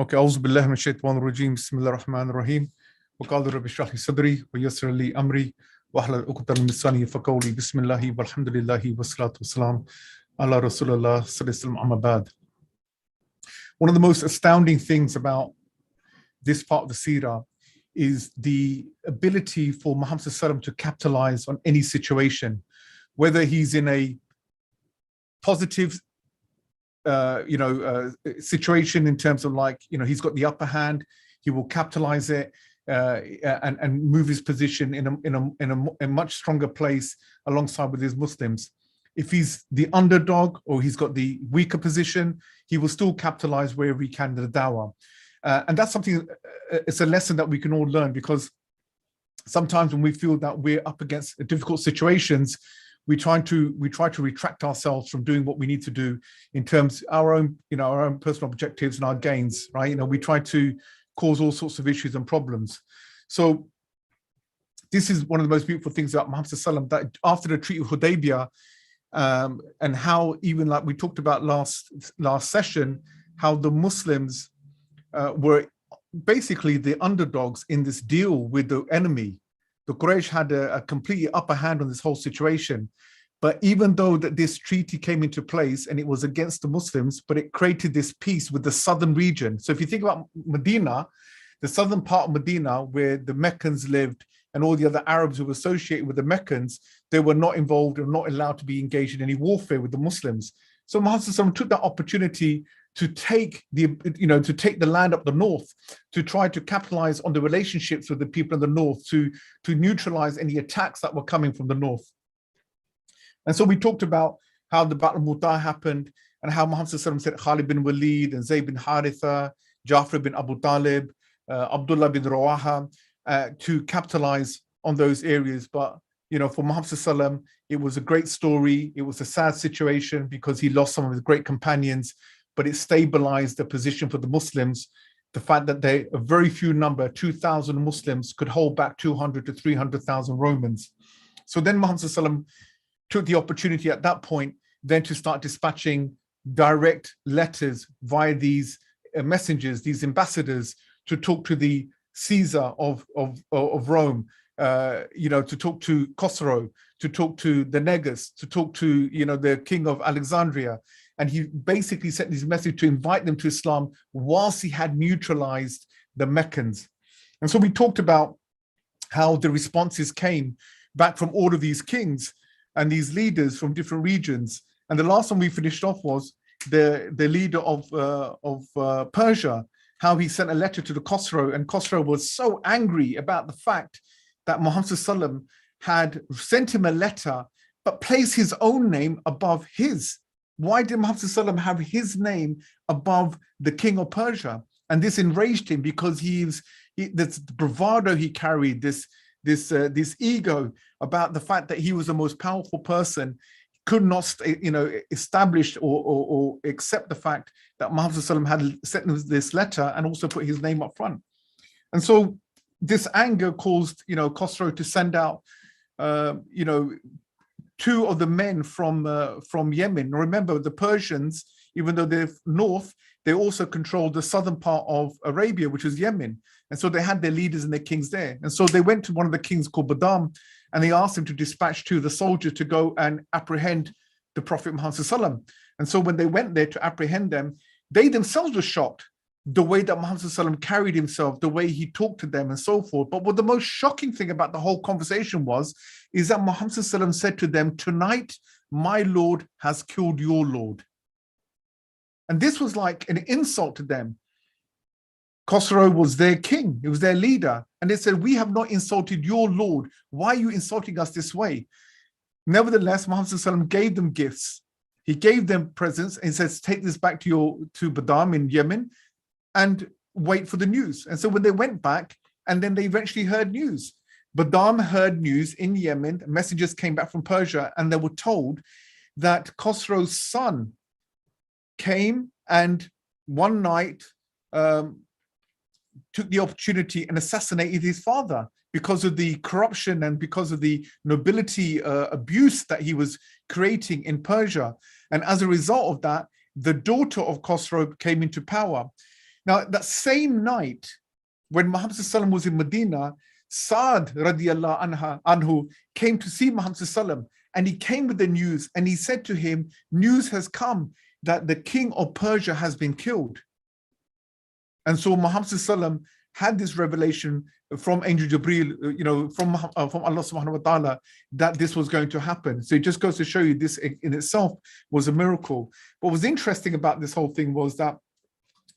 Okay, أعوذ بالله من الشيطان الرجيم بسم الله الرحمن الرحيم وقال رب اشرح لي صدري ويسر لي أمري واحلل عقدة من لساني يفقهوا قولي بسم الله والحمد لله والصلاة والسلام على رسول الله صلى الله عليه وسلم أما بعد. One of the most astounding things about this part of the Seerah is the ability for Muhammad sallallahu alaihi wasallam to capitalize on any situation, whether he's in a positive situation in terms of he's got the upper hand, he will capitalize it and move his position in a much stronger place alongside with his Muslims. If he's the underdog or he's got the weaker position, he will still capitalize wherever he can in the dawah. And that's something, it's a lesson that we can all learn, because sometimes when we feel that we're up against difficult situations, we try to retract ourselves from doing what we need to do in terms of our own personal objectives and our gains, right? We try to cause all sorts of issues and problems. So this is one of the most beautiful things about Muhammad sallallahu alaihi wasallam, that after the Treaty of Hudaybiyah, and how, even like we talked about last session, how the Muslims were basically the underdogs in this deal with the enemy. The Quraysh had a completely upper hand on this whole situation. But even though that this treaty came into place and it was against the Muslims, but it created this peace with the southern region. So if you think about Medina, the southern part of Medina, where the Meccans lived and all the other Arabs who were associated with the Meccans, they were not involved or not allowed to be engaged in any warfare with the Muslims. So Muhammad took that opportunity to take the land up the north, to try to capitalize on the relationships with the people in the north, to neutralize any attacks that were coming from the north. And so we talked about how the Battle of Mu'tah happened, and how Muhammad said Khalid bin Walid and Zayd bin Haritha, Jafar bin Abu Talib, Abdullah bin Rawaha, to capitalize on those areas. But for Muhammad it was a great story. It was a sad situation because he lost some of his great companions, but it stabilized the position for the Muslims. The fact that a very few number, 2,000 Muslims, could hold back 200 to 300,000 Romans. So then Muhammad took the opportunity at that point then to start dispatching direct letters via these messengers, these ambassadors, to talk to the Caesar of Rome, to talk to Khosrow, to talk to the Negus, to talk to the king of Alexandria. And he basically sent this message to invite them to Islam whilst he had neutralized the Meccans. And so we talked about how the responses came back from all of these kings and these leaders from different regions. And the last one we finished off was the leader of Persia, how he sent a letter to the Khosrow, and Khosrow was so angry about the fact that Muhammad sallallahu had sent him a letter but placed his own name above his. Why did Muhammad sallallahu have his name above the king of Persia? And this enraged him, because this bravado he carried, this ego about the fact that he was the most powerful person, could not establish or accept the fact that Muhammad sallallahu had sent this letter and also put his name up front. And so this anger caused Khosrow to send out two of the men from Yemen. Remember, the Persians, even though they're north, they also controlled the southern part of Arabia, which is Yemen. And so they had their leaders and their kings there. And so they went to one of the kings called Badam, and they asked him to dispatch two of the soldiers to go and apprehend the Prophet Muhammad sallallahu. And so when they went there to apprehend them, they themselves were shocked the way that Muhammad sallallahu carried himself, the way he talked to them and so forth. But what the most shocking thing about the whole conversation is that Muhammad sallallahu said to them, "Tonight, my Lord has killed your Lord." And this was like an insult to them. Khosrow was their king, he was their leader. And they said, "We have not insulted your Lord. Why are you insulting us this way?" Nevertheless, Muhammad sallallahu gave them gifts. He gave them presents and says, "Take this back to Badam in Yemen and wait for the news." And so when they went back, and then they eventually heard news. Badam heard news in Yemen, messengers came back from Persia, and they were told that Khosrow's son came and one night took the opportunity and assassinated his father because of the corruption and because of the nobility abuse that he was creating in Persia. And as a result of that, the daughter of Khosrow came into power. Now, that same night, when Muhammad sallam was in Medina, Saad radiallahu anhu came to see Muhammad sallam, and he came with the news, and he said to him, news has come that the king of Persia has been killed. And so Muhammad sallam had this revelation from Angel Jibreel, from Allah subhanahu wa ta'ala, that this was going to happen. So it just goes to show you this in itself was a miracle. What was interesting about this whole thing was that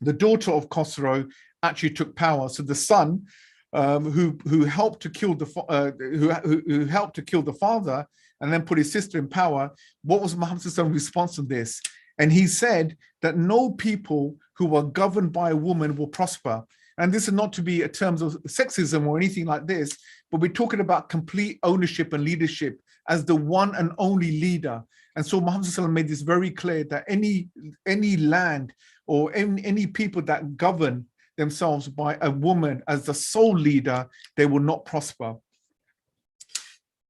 the daughter of Khosrow actually took power. So the son, who helped to kill who helped to kill the father and then put his sister in power, what was Muhammad's response to this? And he said that no people who are governed by a woman will prosper. And this is not to be in terms of sexism or anything like this, but we're talking about complete ownership and leadership as the one and only leader. And so Muhammad made this very clear that any land or any people that govern themselves by a woman as the sole leader, they will not prosper.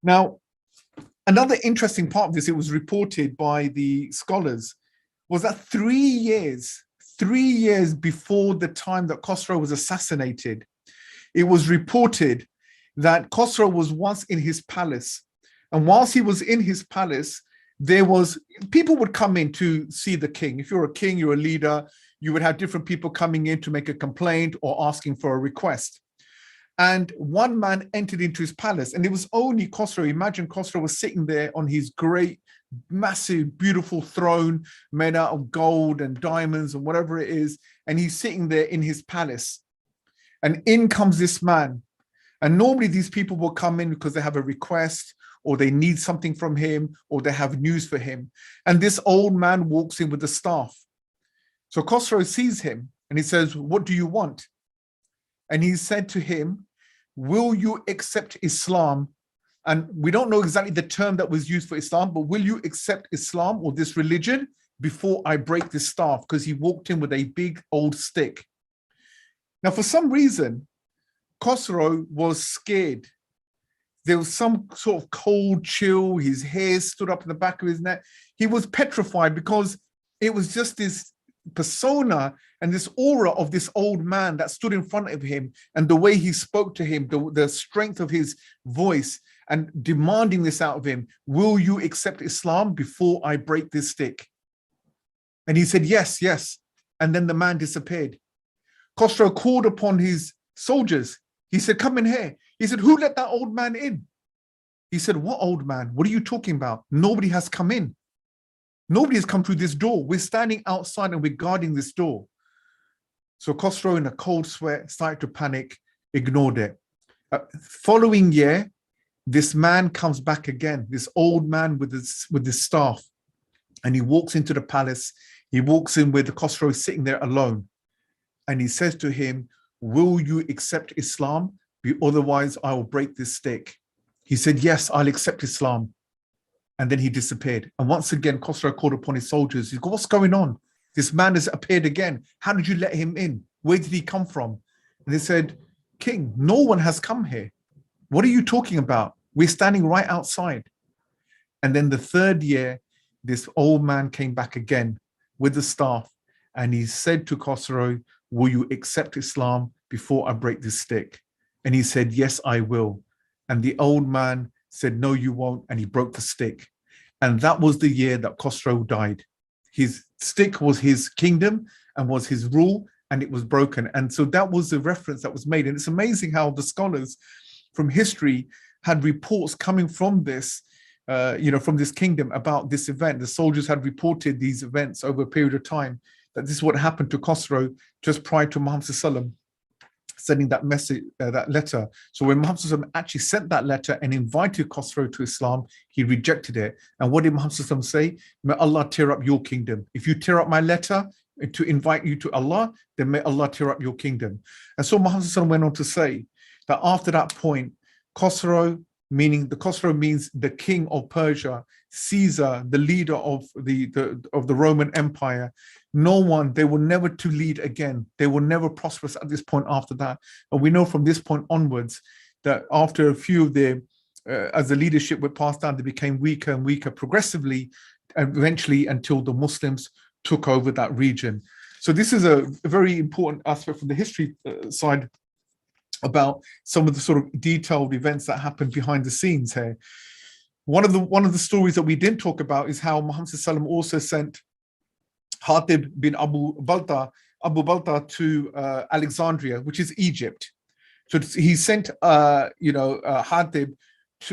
Now, another interesting part of this, it was reported by the scholars, was that 3 years before the time that Khosrow was assassinated, it was reported that Khosrow was once in his palace. And whilst he was in his palace, people would come in to see the king. If you're a king, you're a leader, you would have different people coming in to make a complaint or asking for a request. And one man entered into his palace, and it was only Khosrow. Imagine Khosrow was sitting there on his great, massive, beautiful throne made out of gold and diamonds and whatever it is, and he's sitting there in his palace. And in comes this man. And normally these people will come in because they have a request, or they need something from him, or they have news for him. And this old man walks in with the staff. So Khosrow sees him and he says, "What do you want?" And he said to him, "Will you accept Islam?" And we don't know exactly the term that was used for Islam, but will you accept Islam or this religion before I break this staff? Because he walked in with a big old stick. Now, for some reason, Khosrow was scared. There was some sort of cold chill. His hair stood up in the back of his neck. He was petrified because it was just this persona and this aura of this old man that stood in front of him, and the way he spoke to him, the strength of his voice, and demanding this out of him. Will you accept Islam before I break this stick? And he said, yes, yes. And then the man disappeared. Khosrow called upon his soldiers. He said, come in here. He said, who let that old man in? He said, what old man? What are you talking about? Nobody has come in. Nobody has come through this door. We're standing outside and we're guarding this door. So Khosrow, in a cold sweat, started to panic, ignored it. Following year, this man comes back again, this old man with his staff, and he walks into the palace. He walks in with Khosrow sitting there alone. And he says to him, will you accept Islam? Otherwise, I will break this stick. He said, yes, I'll accept Islam. And then he disappeared. And once again, Khosrow called upon his soldiers. He goes, what's going on? This man has appeared again. How did you let him in? Where did he come from? And they said, King, no one has come here. What are you talking about? We're standing right outside. And then the third year, this old man came back again with the staff. And he said to Khosrow, will you accept Islam before I break this stick? And he said, yes, I will. And the old man said, no, you won't. And he broke the stick. And that was the year that Khosrow died. His stick was his kingdom and was his rule, and it was broken. And so that was the reference that was made. And it's amazing how the scholars from history had reports coming from this, from this kingdom about this event. The soldiers had reported these events over a period of time, that this is what happened to Khosrow just prior to Muhammad sallam sending that message, that letter. So when Muhammad sallam actually sent that letter and invited Khosrow to Islam, he rejected it. And what did Muhammad sallam say? May Allah tear up your kingdom. If you tear up my letter to invite you to Allah, then may Allah tear up your kingdom. And so Muhammad sallam went on to say that after that point, Khosrow, meaning the Khosrow means the king of Persia, Caesar, the leader of the Roman Empire. No one, they were never to lead again. They were never prosperous at this point after that. And we know from this point onwards that after a few of their, as the leadership were passed down, they became weaker and weaker progressively, eventually until the Muslims took over that region. So this is a very important aspect from the history side about some of the sort of detailed events that happened behind the scenes here. One of the stories that we didn't talk about is how Muhammad Sallam also sent Hatib bin Abu Balta to Alexandria, which is Egypt. So he sent Hatib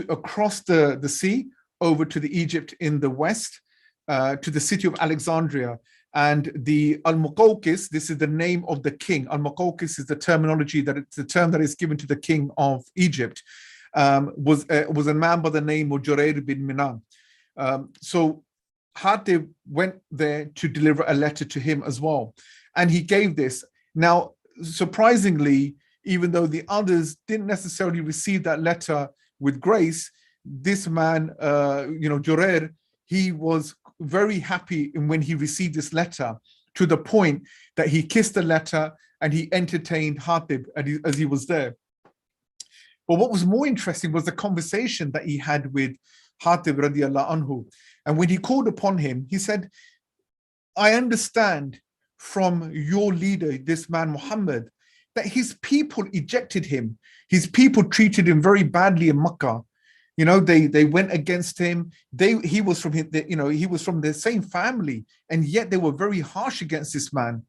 across the sea over to the Egypt in the west, to the city of Alexandria. And the Al-Muqawqis, this is the name of the king. Al-Muqawqis is the terminology it's the term that is given to the king of Egypt. Was a man by the name of Jurair bin Minan. So Hatib went there to deliver a letter to him as well. And he gave this. Now, surprisingly, even though the others didn't necessarily receive that letter with grace, this man, Jurair, he was very happy when he received this letter, to the point that he kissed the letter and he entertained Hatib as he was there. But what was more interesting was the conversation that he had with Hatib radiallahu anhu. And when he called upon him, he said, I understand from your leader, this man Muhammad, that his people ejected him. His people treated him very badly in Makkah. They went against him. He was from the same family, and yet they were very harsh against this man.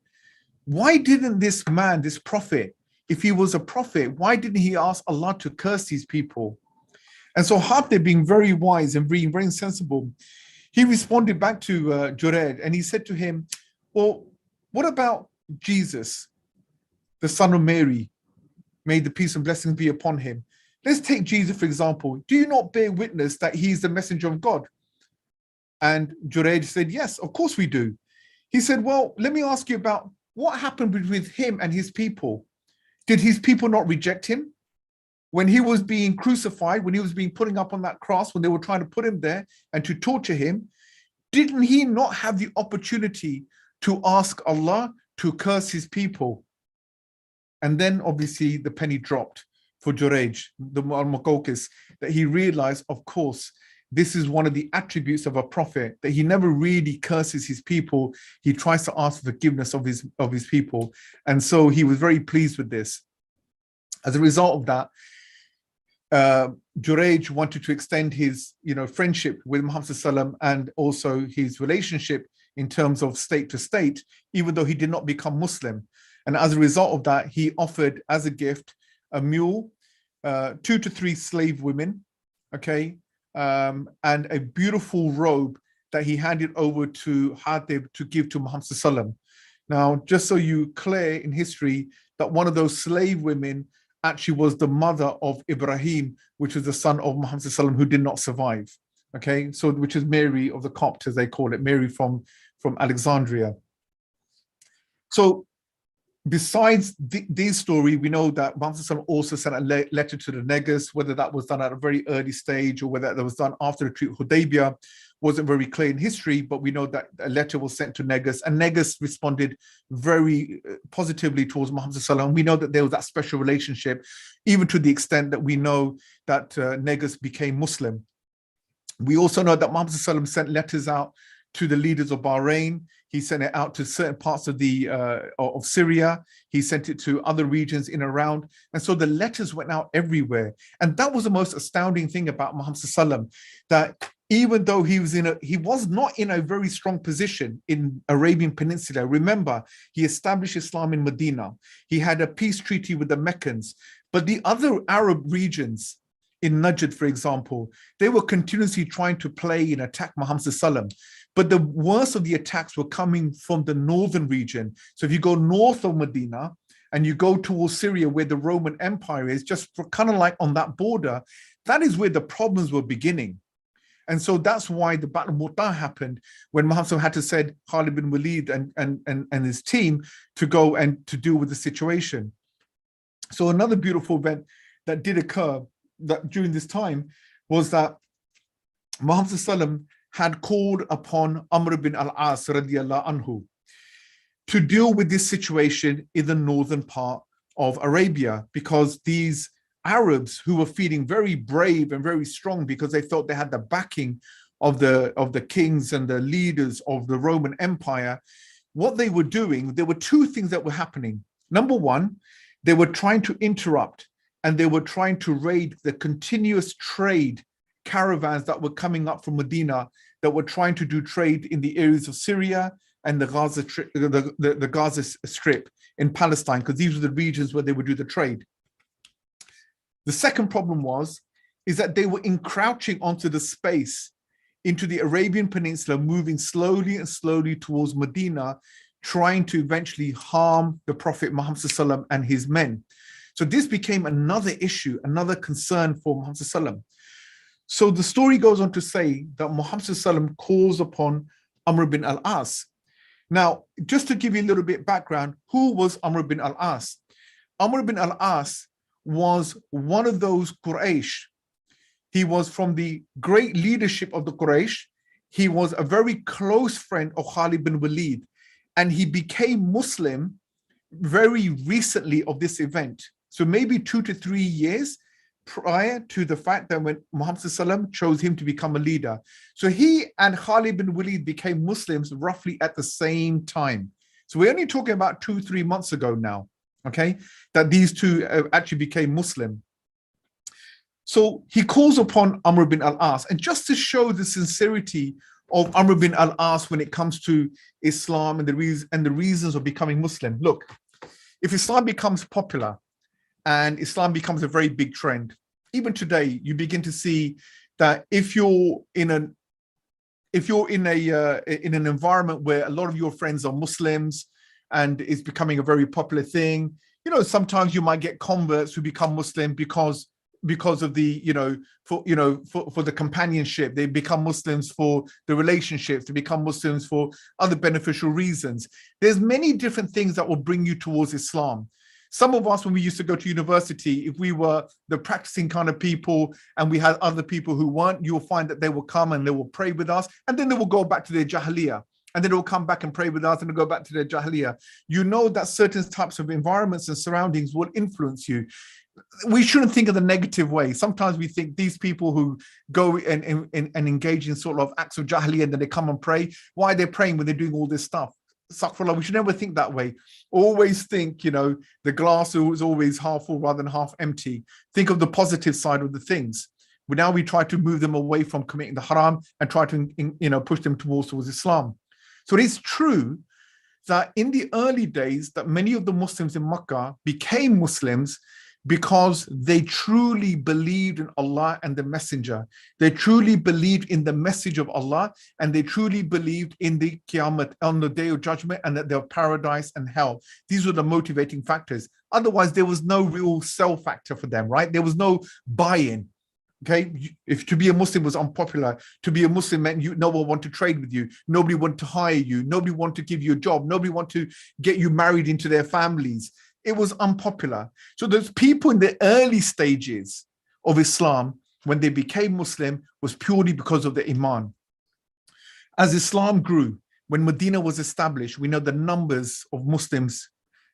Why didn't this man, this prophet, if he was a prophet, why didn't he ask Allah to curse these people? And so Hatib, being very wise and being very sensible, he responded back to Jurair, and he said to him, well, what about Jesus, the son of Mary? May the peace and blessings be upon him. Let's take Jesus, for example. Do you not bear witness that he is the messenger of God? And Jurair said, yes, of course we do. He said, well, let me ask you about what happened with him and his people. Did his people not reject him? When he was being crucified, when he was being put up on that cross, when they were trying to put him there and to torture him, didn't he not have the opportunity to ask Allah to curse his people? And then obviously the penny dropped for Juraij, the Al-Muqawqis, that he realized, of course, this is one of the attributes of a prophet, that he never really curses his people. He tries to ask forgiveness of his people. And so he was very pleased with this. As a result of that, Juraij wanted to extend his friendship with Muhammad Sallam and also his relationship in terms of state to state, even though he did not become Muslim. And as a result of that, he offered as a gift a mule, 2 to 3 slave women, and a beautiful robe that he handed over to Hatib to give to Muhammad Sallam. Now, just so you clear in history that one of those slave women actually was the mother of Ibrahim, which was the son of Muhammad Sallam, who did not survive. So which is Mary of the Copt, as they call it, Mary from Alexandria. So besides this story, we know that Muhammad also sent a letter to the Negus. Whether that was done at a very early stage or whether that was done after the Treaty of Hudaybiyah wasn't very clear in history, but we know that a letter was sent to Negus, and Negus responded very positively towards Muhammad Sallam. We know that there was that special relationship, even to the extent that we know that Negus became Muslim. We also know that Muhammad Sallam sent letters out to the leaders of Bahrain. He sent it out to certain parts of Syria. He sent it to other regions in around. And so the letters went out everywhere. And that was the most astounding thing about Muhammad Sallam, that even though he was not in a very strong position in Arabian Peninsula. Remember, he established Islam in Medina. He had a peace treaty with the Meccans. But the other Arab regions, in Najd, for example, they were continuously trying to play and attack Muhammad Sallam. But the worst of the attacks were coming from the northern region. So if you go north of Medina and you go towards Syria, where the Roman Empire is, just kind of like on that border, that is where the problems were beginning. And so that's why the Battle of Mu'tah happened, when Muhammad had to send Khalid bin Walid and his team to go and to deal with the situation. So another beautiful event that did occur that during this time was that Muhammad Sallam had called upon Amr bin al-As radiallahu anhu to deal with this situation in the northern part of Arabia, because these Arabs, who were feeling very brave and very strong because they felt they had the backing of the kings and the leaders of the Roman Empire, what they were doing, there were two things that were happening. Number one, they were trying to interrupt and they were trying to raid the continuous trade caravans that were coming up from Medina, that were trying to do trade in the areas of Syria and the Gaza Strip in Palestine, because these were the regions where they would do the trade. The second problem is that they were encroaching onto the space into the Arabian Peninsula, moving slowly and slowly towards Medina, trying to eventually harm the Prophet Muhammad ﷺ and his men. So this became another issue, another concern for Muhammad ﷺ. So the story goes on to say that Muhammad ﷺ calls upon Amr bin al-As. Now, just to give you a little bit background, who was Amr bin al-As? Amr bin al-As was one of those Quraysh. He was from the great leadership of the Quraysh. He was a very close friend of Khalid bin Walid, and he became Muslim very recently of this event. So maybe 2 to 3 years prior to the fact that when Muhammad ﷺ chose him to become a leader. So he and Khalid bin Walid became Muslims roughly at the same time. So we're only talking about 2-3 months ago now, okay, that these two actually became Muslim. So he calls upon Amr bin al-As, and just to show the sincerity of Amr bin al-As when it comes to Islam and the reasons of becoming Muslim. Look, if Islam becomes popular and Islam becomes a very big trend, even today, you begin to see that if you're in an environment where a lot of your friends are Muslims and it's becoming a very popular thing, sometimes you might get converts who become Muslim because of the, for the companionship. They become Muslims for the relationships. They become Muslims for other beneficial reasons. There's many different things that will bring you towards Islam. Some of us, when we used to go to university, if we were the practicing kind of people and we had other people who weren't, you'll find that they will come and they will pray with us, and then they will go back to their Jahiliyyah. And then they'll come back and pray with us and they'll go back to their Jahiliyyah. You know that certain types of environments and surroundings will influence you. We shouldn't think of the negative way. Sometimes we think these people who go and engage in sort of acts of Jahiliyyah and then they come and pray, why are they praying when they're doing all this stuff? Astaghfirullah, we should never think that way. Always think, the glass is always half full rather than half empty. Think of the positive side of the things. But now we try to move them away from committing the haram and try to, push them towards Islam. So it is true that in the early days that many of the Muslims in Makkah became Muslims because they truly believed in Allah and the Messenger. They truly believed in the message of Allah, and they truly believed in the Qiyamah, on the Day of Judgment, and that there were paradise and hell. These were the motivating factors. Otherwise, there was no real sell factor for them, right? There was no buy-in. Okay, if to be a Muslim was unpopular, to be a Muslim meant no one wanted to trade with you, nobody wanted to hire you, nobody wanted to give you a job, nobody wanted to get you married into their families. It was unpopular. So those people in the early stages of Islam, when they became Muslim, was purely because of the Iman. As Islam grew, when Medina was established, we know the numbers of Muslims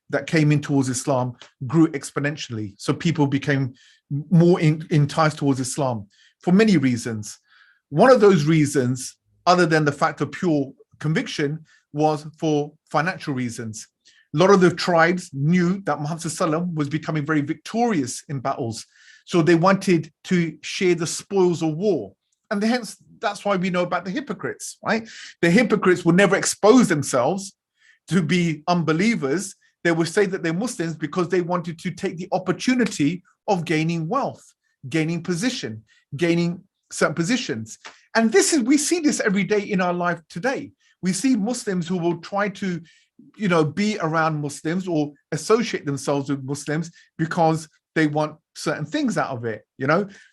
that came in towards Islam grew exponentially. So people became more enticed towards Islam for many reasons. One of those reasons, other than the fact of pure conviction, was for financial reasons. A lot of the tribes knew that Muhammad ﷺ was becoming very victorious in battles. So they wanted to share the spoils of war. And hence, that's why we know about the hypocrites, right? The hypocrites will never expose themselves to be unbelievers. They would say that they're Muslims because they wanted to take the opportunity of gaining wealth, gaining position, gaining certain positions. And we see this every day in our life today. We see Muslims who will try to be around Muslims or associate themselves with Muslims because they want certain things out of it.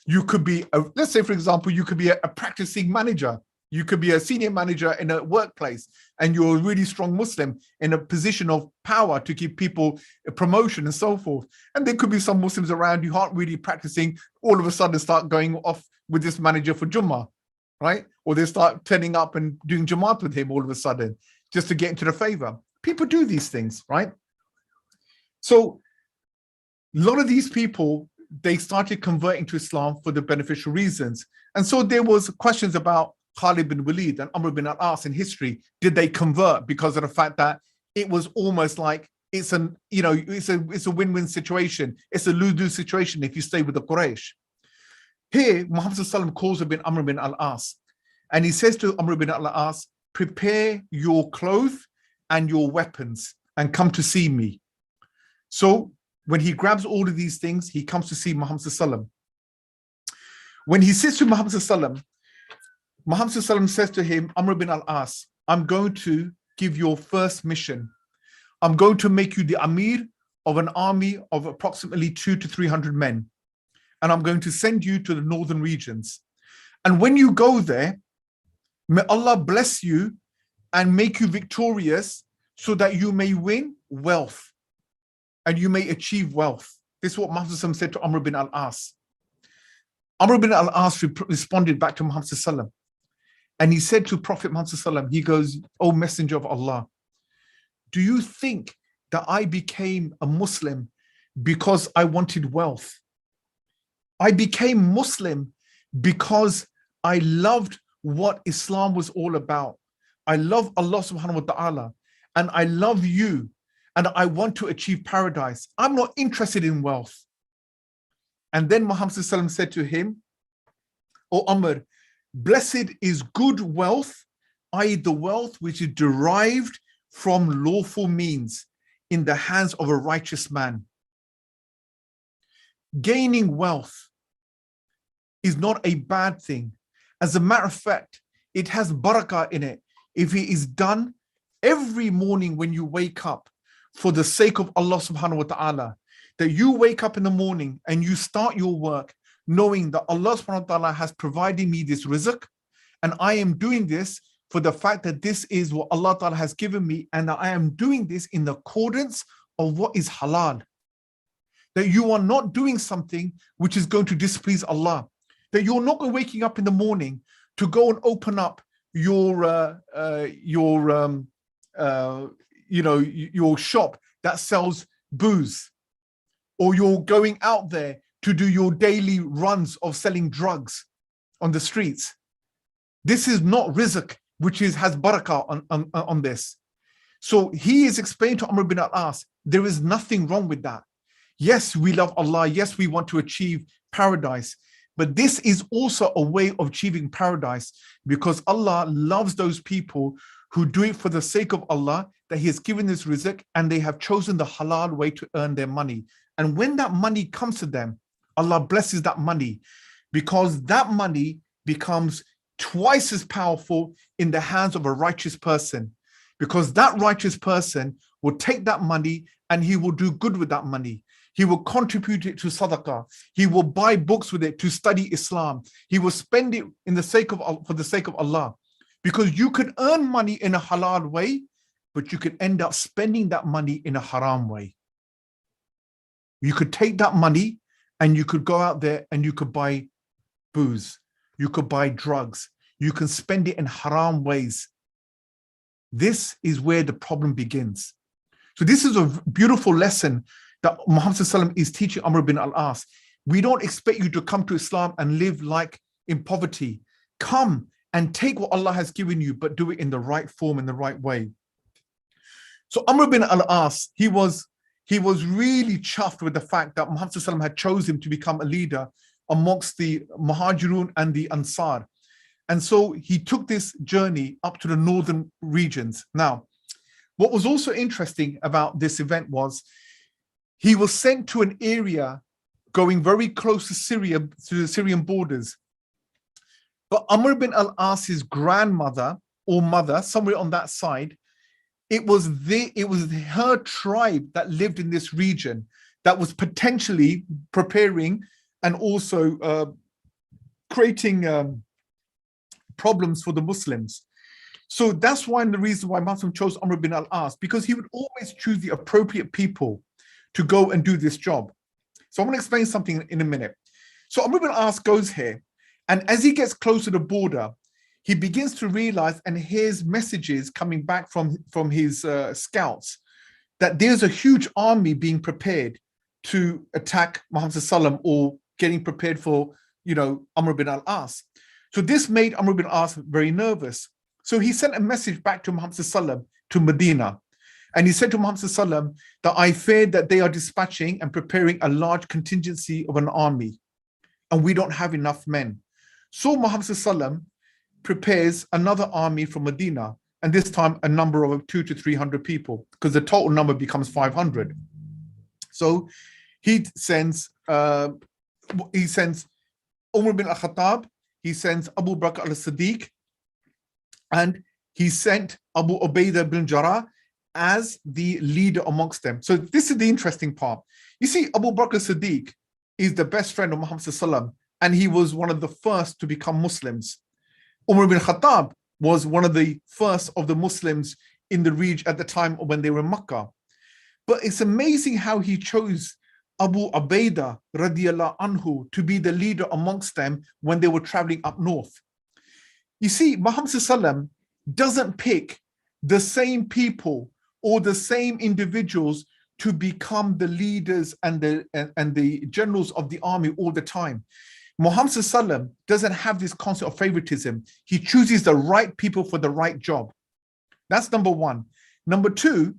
You could be, let's say, for example, you could be a practicing manager. You could be a senior manager in a workplace and you're a really strong Muslim in a position of power to give people a promotion and so forth. And there could be some Muslims around who aren't really practicing, all of a sudden start going off with this manager for Jummah, right? Or they start turning up and doing Jamaat with him all of a sudden just to get into the favor. People do these things, right? So a lot of these people, they started converting to Islam for the beneficial reasons. And so there was questions about Khalid bin Walid and Amr bin al-As in history, did they convert because of the fact that it was almost like it's a win-win situation. It's a lose-lose situation if you stay with the Quraysh. Here, Muhammad sallallahu calls bin Amr bin al-As, and he says to Amr bin al-As, prepare your clothes and your weapons and come to see me. So when he grabs all of these things, he comes to see Muhammad sallallahu. When he sits to Muhammad sallallahu, Muhammad sallallahu says to him, Amr bin al-As, I'm going to give your first mission. I'm going to make you the Amir of an army of approximately 200 to 300 men. And I'm going to send you to the northern regions. And when you go there, may Allah bless you and make you victorious so that you may win wealth and you may achieve wealth. This is what Muhammad said to Amr bin al-As. Amr bin al-As responded back to Muhammad, and he said to Prophet Muhammad, he goes, O Messenger of Allah, do you think that I became a Muslim because I wanted wealth? I became Muslim because I loved what Islam was all about. I love Allah subhanahu wa ta'ala, and I love you, and I want to achieve paradise. I'm not interested in wealth. And then Muhammad said to him, O Amr, blessed is good wealth, i.e. the wealth which is derived from lawful means in the hands of a righteous man. Gaining wealth is not a bad thing. As a matter of fact, it has barakah in it if it is done every morning when you wake up for the sake of Allah subhanahu wa ta'ala. That you wake up in the morning and you start your work knowing that Allah subhanahu wa ta'ala has provided me this rizq, and I am doing this for the fact that this is what Allah ta'ala has given me, and that I am doing this in accordance of what is halal. That you are not doing something which is going to displease Allah. That you're not waking up in the morning to go and open up your shop that sells booze, or you're going out there to do your daily runs of selling drugs on the streets. This is not rizq, which has barakah on this. So he is explaining to Amr bin al-As, there is nothing wrong with that. Yes, we love Allah. Yes, we want to achieve paradise. But this is also a way of achieving paradise, because Allah loves those people who do it for the sake of Allah, that He has given this rizq and they have chosen the halal way to earn their money. And when that money comes to them, Allah blesses that money, because that money becomes twice as powerful in the hands of a righteous person, because that righteous person will take that money and he will do good with that money. He will contribute it to sadaqah. He will buy books with it to study Islam. He will spend it for the sake of Allah. Because you could earn money in a halal way, but you could end up spending that money in a haram way. You could take that money and you could go out there and you could buy booze. You could buy drugs. You can spend it in haram ways. This is where the problem begins. So this is a beautiful lesson that Muhammad ﷺ is teaching Amr bin al-As. We don't expect you to come to Islam and live like in poverty. Come and take what Allah has given you, but do it in the right form, in the right way. So Amr bin al-As, he was really chuffed with the fact that Muhammad ﷺ had chosen him to become a leader amongst the Muhajirun and the Ansar. And so he took this journey up to the northern regions. Now, what was also interesting about this event was he was sent to an area going very close to Syria, to the Syrian borders. But Amr bin al-As's grandmother or mother, somewhere on that side, it was her tribe that lived in this region that was potentially preparing and also creating problems for the Muslims. So that's one of the reasons why Muslim chose Amr bin al-As, because he would always choose the appropriate people to go and do this job. So I'm going to explain something in a minute. So Amr bin al-As goes here, and as he gets close to the border, he begins to realize and hears messages coming back from his scouts that there's a huge army being prepared to attack Muhammad sallam, or getting prepared for, Amr bin al-As. So this made Amr bin As very nervous. So he sent a message back to Muhammad sallam to Medina. And he said to Muhammad sallam that I feared that they are dispatching and preparing a large contingency of an army, and we don't have enough men. So Muhammad sallam prepares another army from Medina, and this time a number of 200 to 300 people, because the total number becomes 500. So he sends Umar bin al-Khattab, he sends Abu Bakr al-Siddiq, and he sent Abu Ubaidah bin Jarrah as the leader amongst them. So this is the interesting part. You see, Abu Bakr al-Siddiq is the best friend of Muhammad sallam, and he was one of the first to become Muslims. Umar bin Khattab was one of the first of the Muslims in the region at the time when they were in Makkah. But it's amazing how he chose Abu Ubaidah radiallahu anhu to be the leader amongst them when they were traveling up north. You see, Muhammad sallam doesn't pick the same people or the same individuals to become the leaders and the generals of the army all the time. Muhammad sallam doesn't have this concept of favoritism. He chooses the right people for the right job. That's number one. Number two,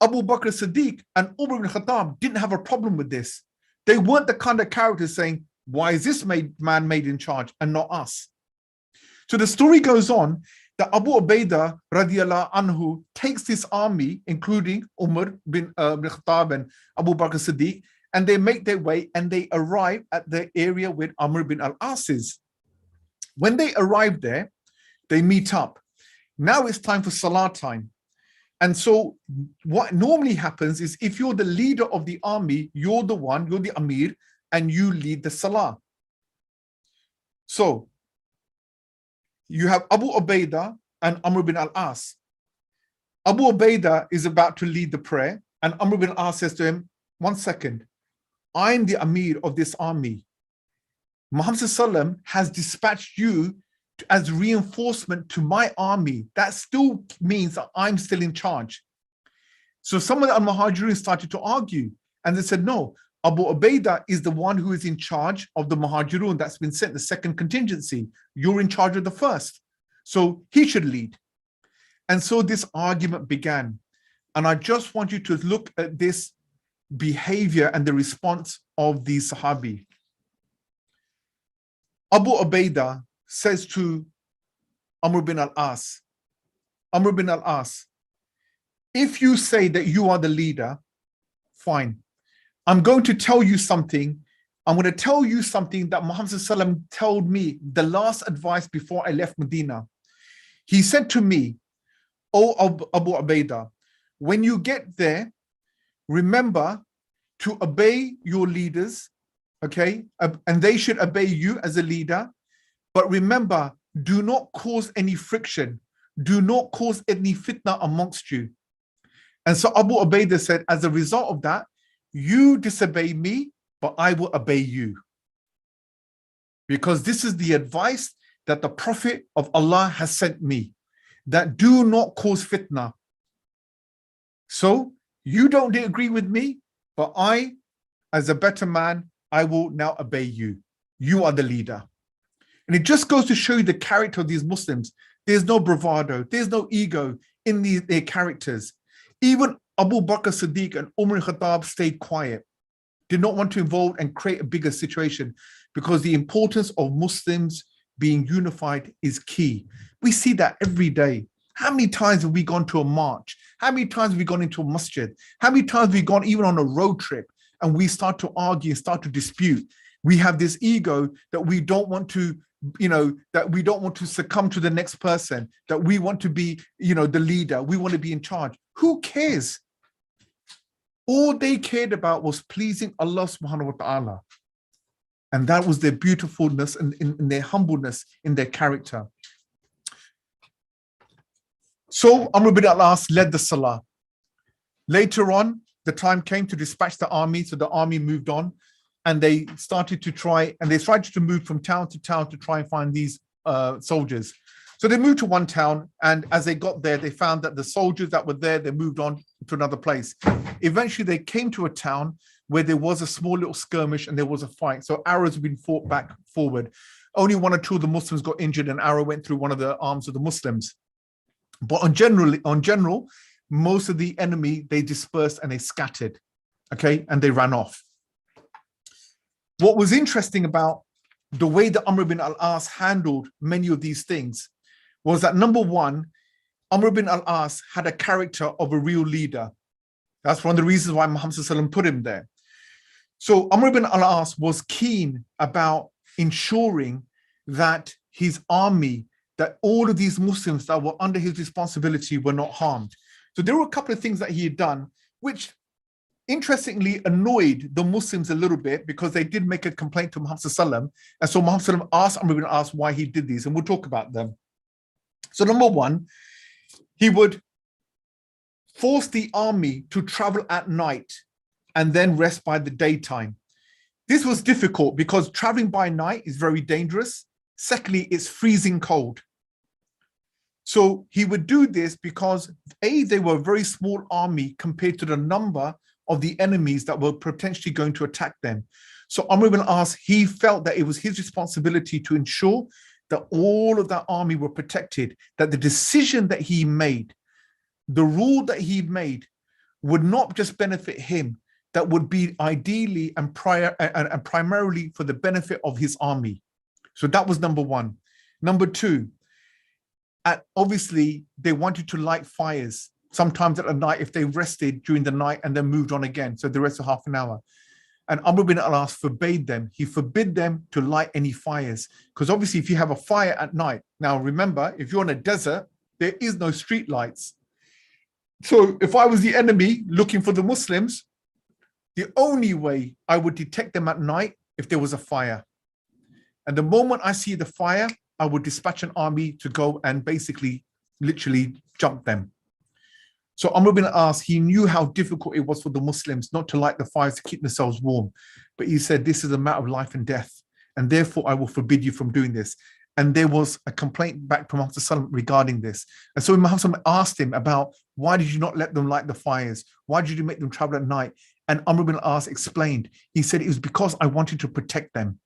Abu Bakr Siddiq and Umar bin Khattab didn't have a problem with this. They weren't the kind of characters saying, why is this man made in charge and not us? So the story goes on that Abu Ubaidah radiallahu anhu takes this army, including Umar bin Khattab and Abu Bakr Siddiq, and they make their way and they arrive at the area where Amr bin al-As is. When they arrive there, they meet up. Now it's time for Salah time. And so what normally happens is if you're the leader of the army, you're the Amir, and you lead the Salah. So you have Abu Ubaidah and Amr bin al-As. Abu Ubaidah is about to lead the prayer, and Amr bin al-As says to him, 1 second, I'm the Amir of this army. Muhammad sallam has dispatched you as reinforcement to my army. That still means that I'm still in charge. So some of the Al-Muhajirun started to argue, and they said, no, Abu Ubaidah is the one who is in charge of the Muhajirun that's been sent, the second contingency. You're in charge of the first. So he should lead. And so this argument began. And I just want you to look at this behavior and the response of the Sahabi. Abu Ubaidah says to Amr bin al-As, Amr bin al-As, if you say that you are the leader, fine. I'm going to tell you something. I'm going to tell you something that Muhammad sallam told me, the last advice before I left Medina. He said to me, O Abu Ubaidah, when you get there, remember to obey your leaders, okay? And they should obey you as a leader. But remember, do not cause any friction. Do not cause any fitna amongst you. And so Abu Ubaidah said, as a result of that, you disobey me, but I will obey you. Because this is the advice that the Prophet of Allah has sent me, that do not cause fitna. So you don't agree with me, but I, as a better man, I will now obey you. You are the leader. And it just goes to show you the character of these Muslims. There's no bravado, there's no ego in their characters. Even Abu Bakr Siddiq and Umar Khattab stayed quiet, did not want to involve and create a bigger situation, because the importance of Muslims being unified is key. We see that every day. How many times have we gone to a march? How many times have we gone into a masjid? How many times have we gone even on a road trip and we start to argue, start to dispute? We have this ego that we don't want to, that we don't want to succumb to the next person, that we want to be, the leader. We want to be in charge. Who cares? All they cared about was pleasing Allah subhanahu wa ta'ala. And that was their beautifulness and in their humbleness in their character. So Amr bin al-As led the Salah. Later on, the time came to dispatch the army. So the army moved on, and they started to move from town to town to try and find these soldiers. So they moved to one town, and as they got there, they found that the soldiers that were there, they moved on to another place. Eventually, they came to a town where there was a small little skirmish and there was a fight. So arrows have been fought back forward. Only one or two of the Muslims got injured. An arrow went through one of the arms of the Muslims. But on general, most of the enemy, they dispersed and they scattered, okay, and they ran off. What was interesting about the way that Amr ibn al-As handled many of these things was that, number one, Amr ibn al-As had a character of a real leader. That's one of the reasons why Muhammad sallallahu alaihi wasallam put him there. So Amr ibn al-As was keen about ensuring that his army, that all of these Muslims that were under his responsibility were not harmed. So there were a couple of things that he had done, which interestingly annoyed the Muslims a little bit, because they did make a complaint to Muhammad sallallahu alaihi wasallam. And so Muhammad sallallahu alaihi wasallam asked Amr ibn al-As why he did these, and we'll talk about them. So number one, he would force the army to travel at night and then rest by the daytime. This was difficult because traveling by night is very dangerous. Secondly, it's freezing cold. So he would do this because A, they were a very small army compared to the number of the enemies that were potentially going to attack them. So Amr ibn al-As, he felt that it was his responsibility to ensure that all of that army were protected, that the decision that he made, the rule that he made, would not just benefit him, that would be ideally and primarily for the benefit of his army. So that was number one. Number two, obviously they wanted to light fires sometimes at night if they rested during the night and then moved on again, so the rest of half an hour. And Amr ibn al-As forbade them. He forbid them to light any fires, because obviously if you have a fire at night, now remember, if you're on a desert, there is no street lights. So if I was the enemy looking for the Muslims, the only way I would detect them at night if there was a fire. And the moment I see the fire, I would dispatch an army to go and basically, literally jump them. So Amr ibn al-As, he knew how difficult it was for the Muslims not to light the fires to keep themselves warm. But he said, this is a matter of life and death, and therefore I will forbid you from doing this. And there was a complaint back from Muhammad sallallahu alaihi wasallam regarding this. And so Muhammad sallallahu alaihi wasallam asked him about, why did you not let them light the fires? Why did you make them travel at night? And Amr ibn al-As explained, he said, it was because I wanted to protect them.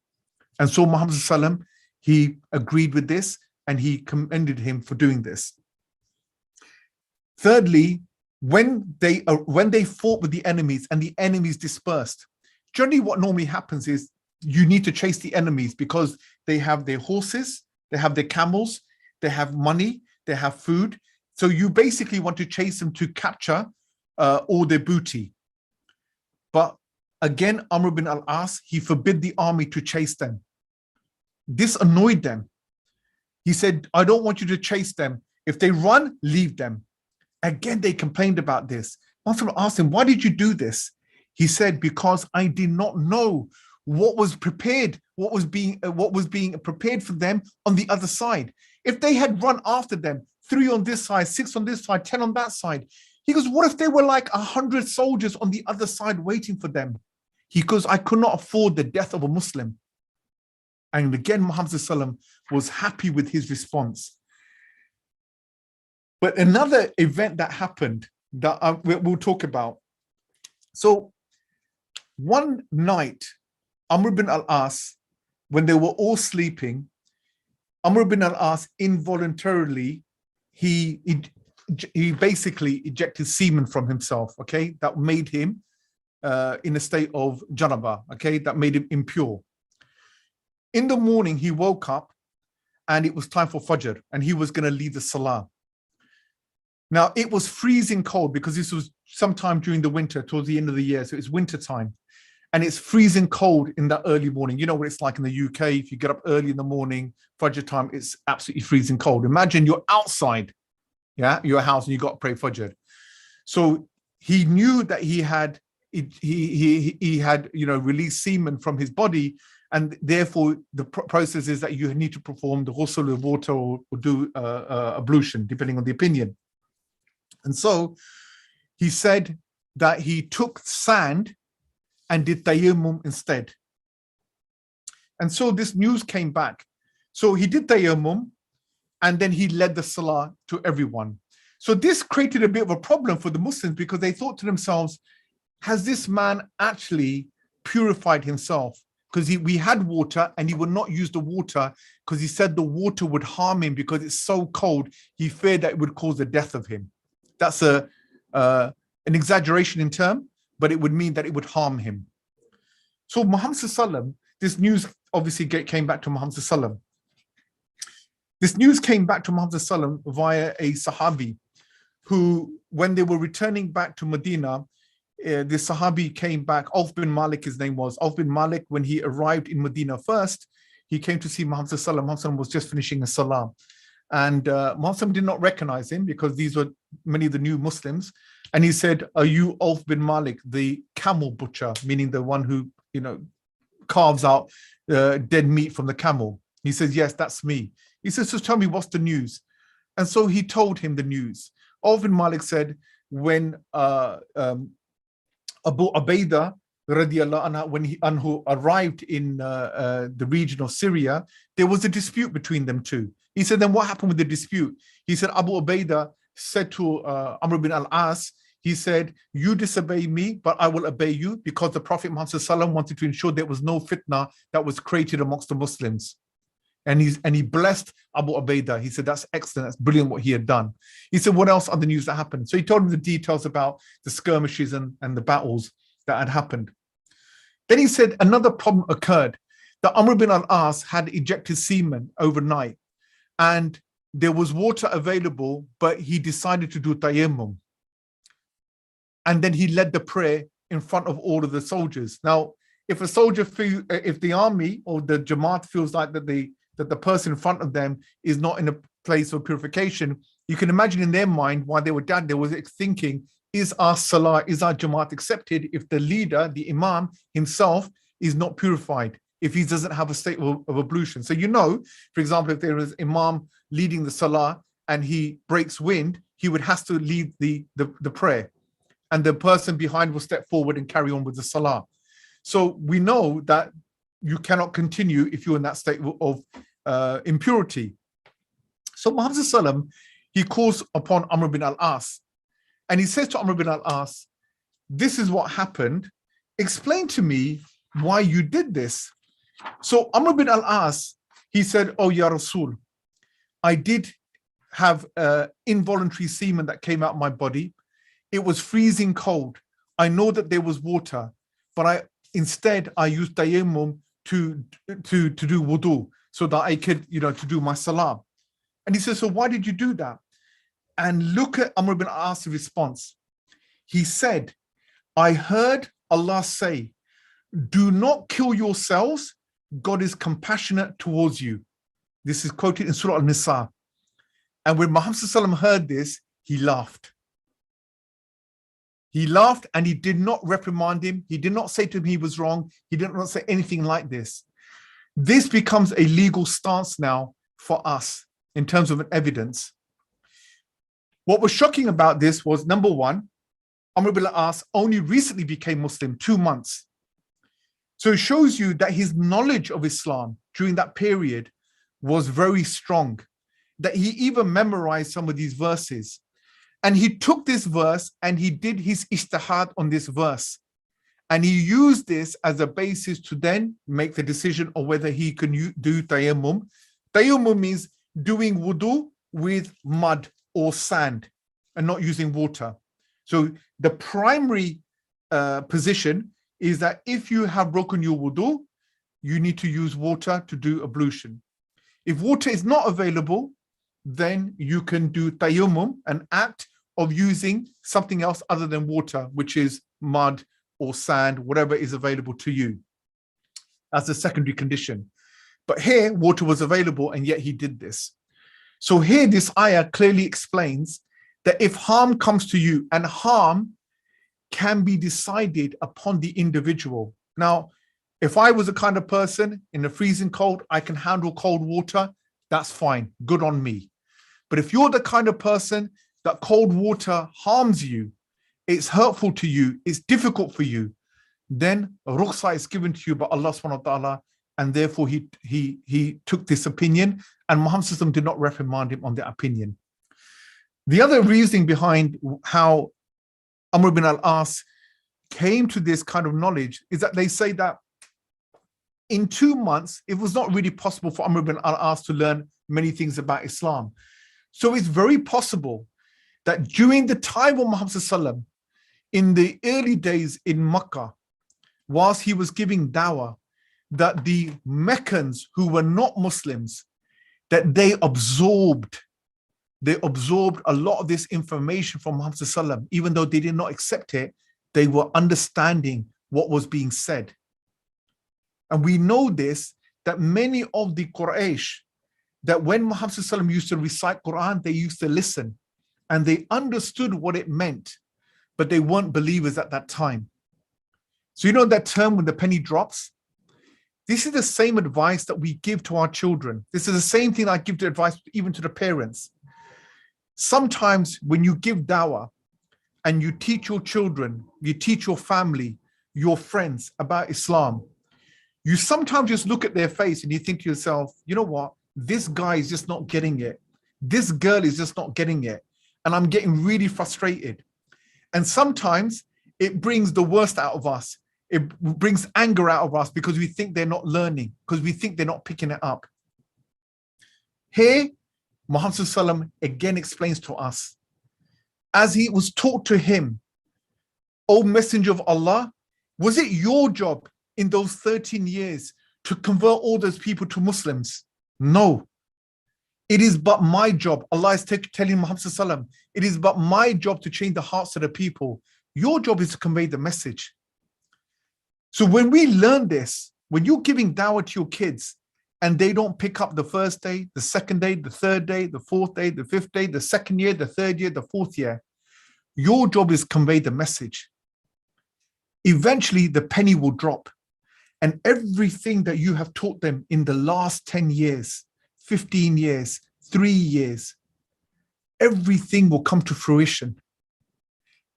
And so Muhammad sallallahu alaihi wasallam, he agreed with this and he commended him for doing this. Thirdly, when they fought with the enemies and the enemies dispersed, generally what normally happens is you need to chase the enemies because they have their horses, they have their camels, they have money, they have food. So you basically want to chase them to capture all their booty. But again, Amr ibn al-As, he forbid the army to chase them. This annoyed them. He said, I don't want you to chase them. If they run, leave them. Again, they complained about this. Muhammad asked him, why did you do this? He said, because I did not know what was prepared, what was being prepared for them on the other side. If they had run after them, 3 on this side, 6 on this side, 10 on that side, he goes, what if there were like 100 soldiers on the other side waiting for them? He goes, I could not afford the death of a Muslim. And again, Muhammad sallallahu alaihi wasallam was happy with his response. But another event that happened that we'll talk about. So one night, Amr ibn al-As, when they were all sleeping, Amr ibn al-As involuntarily, he basically ejected semen from himself, okay? That made him in a state of janaba, okay? That made him impure. In the morning, he woke up and it was time for Fajr and he was going to lead the Salah. Now, it was freezing cold because this was sometime during the winter, towards the end of the year. So it's winter time and it's freezing cold in that early morning. You know what it's like in the UK. If you get up early in the morning, Fajr time, it's absolutely freezing cold. Imagine you're outside, your house, and you got to pray Fajr. So he knew that he had released semen from his body, and therefore the process is that you need to perform the ghusl with water or do ablution, depending on the opinion. And so he said that he took sand and did tayammum instead. And so this news came back. So he did tayammum and then he led the salah to everyone. So this created a bit of a problem for the Muslims because they thought to themselves, has this man actually purified himself? because we had water and he would not use the water because he said the water would harm him because it's so cold. He feared that it would cause the death of him. That's an exaggeration in term, but it would mean that it would harm him. So Muhammad Sallam, this news obviously came back to Muhammad Sallam. This news came back to Muhammad Sallam via a Sahabi who, when they were returning back to Medina, the Sahabi came back. Auf bin Malik, his name was. Auf bin Malik, when he arrived in Medina first, he came to see Muhammad Sallam. Muhammad Sallam was just finishing a salah. And Muhammad Sallam did not recognize him because these were many of the new Muslims. And he said, "Are you Auf bin Malik, the camel butcher?" Meaning the one who, carves out dead meat from the camel. He says, "Yes, that's me." He says, "So tell me, what's the news?" And so he told him the news. Auf bin Malik said, when Abu Ubaidah radiallahu anhu, when he arrived in the region of Syria, there was a dispute between them two. He said, then what happened with the dispute? He said, Abu Ubaidah said to Amr bin al-As, he said, "You disobey me, but I will obey you," because the Prophet Muhammad sallallahu wanted to ensure there was no fitna that was created amongst the Muslims. And he blessed Abu Ubaidah. He said, "That's excellent. That's brilliant what he had done." He said, "What else are the news that happened?" So he told him the details about the skirmishes and the battles that had happened. Then he said another problem occurred. That Amr bin al-As had ejected semen overnight and there was water available, but he decided to do tayammum. And then he led the prayer in front of all of the soldiers. Now, if a soldier if the army or the Jamaat feels like that the person in front of them is not in a place of purification, you can imagine in their mind why they were down. They were thinking, is our salah, is our Jamaat accepted if the leader, the Imam himself, is not purified, if he doesn't have a state of ablution? So for example, if there is Imam leading the salah and he breaks wind, he would have to lead the prayer. And the person behind will step forward and carry on with the salah. So we know that you cannot continue if you're in that state of impurity. So Muhammad sallam, he calls upon Amr bin al-As and he says to Amr bin al-As, "This is what happened. Explain to me why you did this." So Amr bin al-As, he said, "Oh, Ya Rasul, I did have involuntary semen that came out of my body. It was freezing cold. I know that there was water, but instead I used tayammum to do wudu so that I could, to do my salah." And he says, "So why did you do that?" And look at Amr bin al-As' response. He said, "I heard Allah say, 'Do not kill yourselves. God is compassionate towards you.'" This is quoted in Surah Al-Nisa. And when Muhammad sallallahu alaihi wasallam heard this, he laughed. He laughed and he did not reprimand him. He did not say to him he was wrong. He did not say anything like this. This becomes a legal stance now for us in terms of an evidence. What was shocking about this was, number one, Amr bin al-As only recently became Muslim, 2 months. So it shows you that his knowledge of Islam during that period was very strong, that he even memorized some of these verses. And he took this verse and he did his ijtihad on this verse. And he used this as a basis to then make the decision of whether he can do tayammum. Tayammum means doing wudu with mud or sand and not using water. So the primary position is that if you have broken your wudu, you need to use water to do ablution. If water is not available, then you can do tayammum, an act of using something else other than water, which is mud or sand, whatever is available to you, as a secondary condition. But here, water was available, and yet he did this. So here, this ayah clearly explains that if harm comes to you, and harm can be decided upon the individual. Now, if I was a kind of person in the freezing cold, I can handle cold water, that's fine, good on me. But if you're the kind of person that cold water harms you, it's hurtful to you, it's difficult for you, then rukhsa is given to you by Allah subhanahu wa ta'ala, and therefore he took this opinion, and Muhammad sallallahu alaihi wasallam did not reprimand him on that opinion. The other reasoning behind how Amr bin al-As came to this kind of knowledge is that they say that in 2 months, it was not really possible for Amr ibn al-As to learn many things about Islam. So it's very possible that during the time of Muhammad sallallahu in the early days in Makkah, whilst he was giving dawah, that the Meccans who were not Muslims, that they absorbed a lot of this information from Muhammad sallallahu, even though they did not accept it, they were understanding what was being said. And we know this, that many of the Quraysh, that when Muhammad sallallahu used to recite Quran, they used to listen and they understood what it meant, but they weren't believers at that time. So you know that term when the penny drops? This is the same advice that we give to our children. This is the same thing I give to advice even to the parents. Sometimes when you give dawah and you teach your children, you teach your family, your friends about Islam, you sometimes just look at their face and you think to yourself, you know what? This guy is just not getting it. This girl is just not getting it. And I'm getting really frustrated. And sometimes it brings the worst out of us. It brings anger out of us because we think they're not learning, because we think they're not picking it up. Here, Muhammad sallallahu again explains to us, as he was taught to him, O Messenger of Allah, was it your job in those 13 years to convert all those people to Muslims? No. It is but my job. Allah is telling Muhammad sallallahu alaihi wasallam, it is but my job to change the hearts of the people. Your job is to convey the message. So when we learn this, when you're giving dawah to your kids and they don't pick up the first day, the second day, the third day, the fourth day, the fifth day, the second year, the third year, the fourth year, your job is convey the message. Eventually the penny will drop. And everything that you have taught them in the last 10 years, 15 years, 3 years, everything will come to fruition.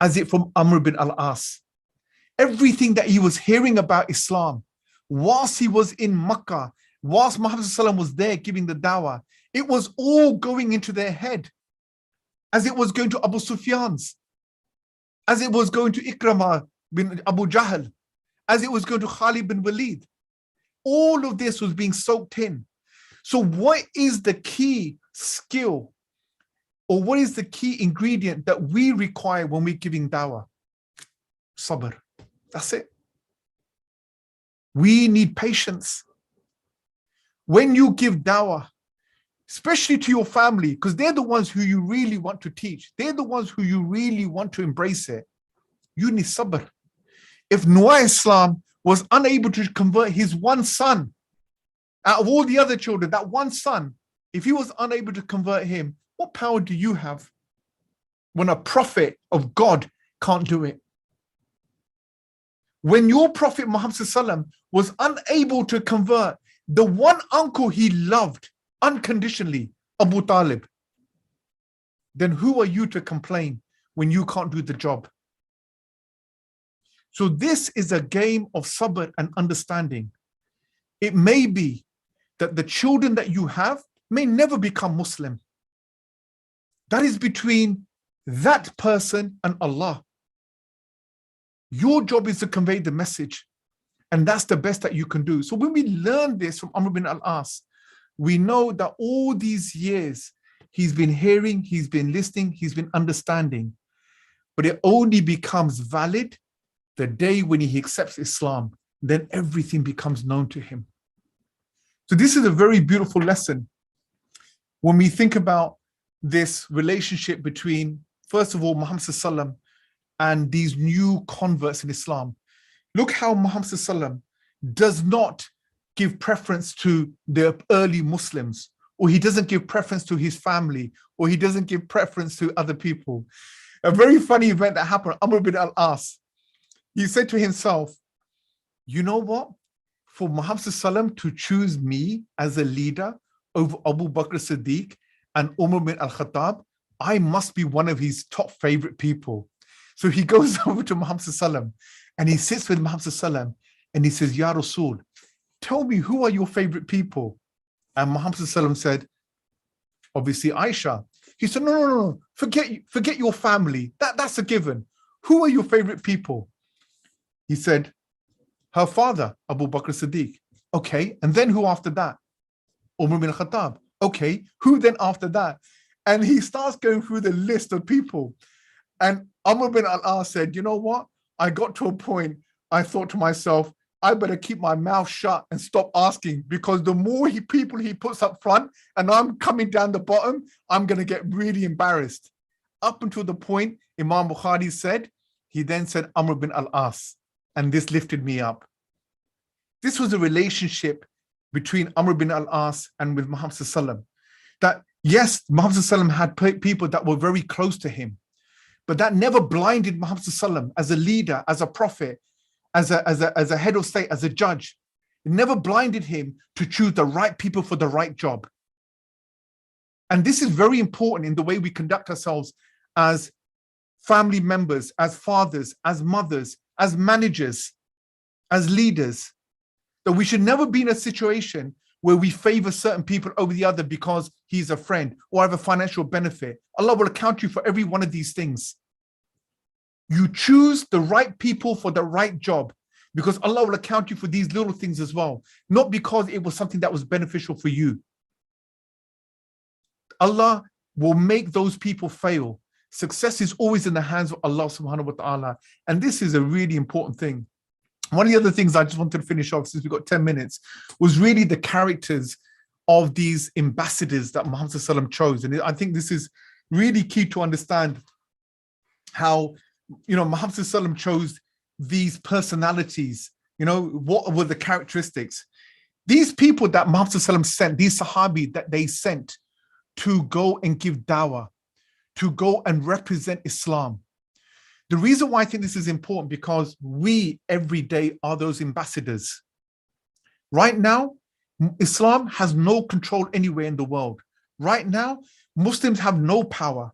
As it from Amr ibn al-As. Everything that he was hearing about Islam, whilst he was in Makkah, whilst Muhammad sallallahu was there giving the dawah, it was all going into their head. As it was going to Abu Sufyan's, as it was going to Ikramah bin Abu Jahl, as it was going to Khalid bin Walid. All of this was being soaked in. So what is the key skill, or what is the key ingredient that we require when we're giving dawah? Sabr. That's it. We need patience. When you give dawah, especially to your family, because they're the ones who you really want to teach, they're the ones who you really want to embrace it, you need sabr. If Noah Islam was unable to convert his one son, out of all the other children, that one son, if he was unable to convert him, what power do you have when a prophet of God can't do it? When your Prophet Muhammad sallallahu was unable to convert the one uncle he loved unconditionally, Abu Talib, then who are you to complain when you can't do the job? So this is a game of sabr and understanding. It may be that the children that you have may never become Muslim. That is between that person and Allah. Your job is to convey the message, and that's the best that you can do. So when we learn this from Amr ibn al-As, we know that all these years he's been hearing, he's been listening, he's been understanding, but it only becomes valid the day when he accepts Islam. Then everything becomes known to him. So this is a very beautiful lesson when we think about this relationship between, first of all, Muhammad sallallahu alaihi wasallam and these new converts in Islam. Look how Muhammad sallallahu alaihi wasallam does not give preference to the early Muslims, or he doesn't give preference to his family, or he doesn't give preference to other people. A very funny event that happened, Amr ibn al-As, he said to himself, you know what? For Muhammad sallallahu alaihi wasallam to choose me as a leader over Abu Bakr Siddiq and Umar bin al-Khattab, I must be one of his top favorite people. So he goes over to Muhammad sallallahu alaihi wasallam and he sits with Muhammad sallallahu alaihi wasallam and he says, Ya Rasul, tell me, who are your favorite people? And Muhammad sallallahu alaihi wasallam said, obviously Aisha. He said, no, forget your family. That's a given. Who are your favorite people? He said, her father, Abu Bakr Siddiq. Okay, and then who after that? Umar bin Khattab. Okay, who then after that? And he starts going through the list of people. And Amr bin al-As said, you know what? I got to a point, I thought to myself, I better keep my mouth shut and stop asking, because the more people he puts up front and I'm coming down the bottom, I'm going to get really embarrassed. Up until the point Imam Bukhari said, he then said Amr bin al-As, and this lifted me up. This was a relationship between Amr bin al-As and with Muhammad sallallahu alaihi wasallam. That yes, Muhammad sallallahu alaihi wasallam had people that were very close to him, but that never blinded Muhammad sallallahu alaihi wasallam as a leader, as a prophet, as a head of state, as a judge. It never blinded him to choose the right people for the right job. And this is very important in the way we conduct ourselves as family members, as fathers, as mothers, as managers, as leaders. That we should never be in a situation where we favor certain people over the other because he's a friend or have a financial benefit. Allah will account you for every one of these things. You choose the right people for the right job, because Allah will account you for these little things as well, not because it was something that was beneficial for you. Allah will make those people fail. Success is always in the hands of Allah subhanahu wa ta'ala. And this is a really important thing. One of the other things I just wanted to finish off, since we've got 10 minutes, was really the characters of these ambassadors that Muhammad sallallahu alaihi wasallam chose. And I think this is really key to understand how, Muhammad sallallahu alaihi wasallam chose these personalities. What were the characteristics? These people that Muhammad sallallahu alaihi wasallam sent, these Sahabi that they sent to go and give dawah, to go and represent Islam. The reason why I think this is important, because we every day are those ambassadors. Right now, Islam has no control anywhere in the world. Right now, Muslims have no power.